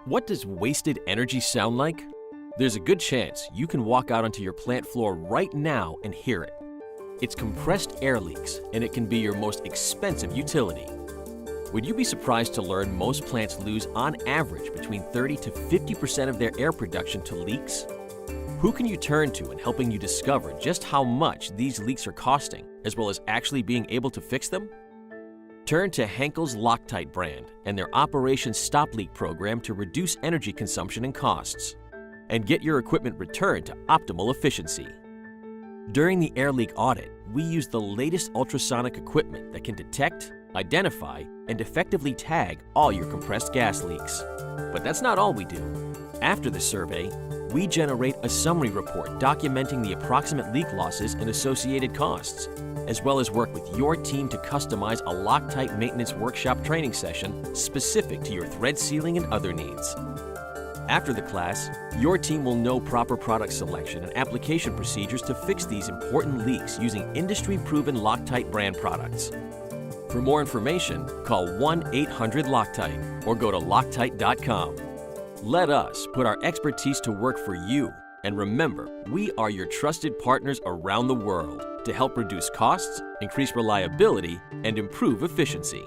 What does wasted energy sound like? There's a good chance you can walk out onto your plant floor right now and hear it. It's compressed air leaks, and it can be your most expensive utility. Would you be surprised to learn most plants lose on average between 30 to 50% of their air production to leaks? Who can you turn to in helping you discover just how much these leaks are costing, as well as actually being able to fix them? Turn to Henkel's LOCTITE brand and their Operation Stop Leak program to reduce energy consumption and costs, and get your equipment returned to optimal efficiency. During the air leak audit, we use the latest ultrasonic equipment that can detect, identify, and effectively tag all your compressed gas leaks. But that's not all we do. After the survey, we generate a summary report documenting the approximate leak losses and associated costs, as well as work with your team to customize a LOCTITE maintenance workshop training session specific to your thread sealing and other needs. After the class, your team will know proper product selection and application procedures to fix these important leaks using industry-proven LOCTITE brand products. For more information, call 1-800-LOCTITE or go to Loctite.com. Let us put our expertise to work for you, and remember, we are your trusted partners around the world to help reduce costs, increase reliability, and improve efficiency.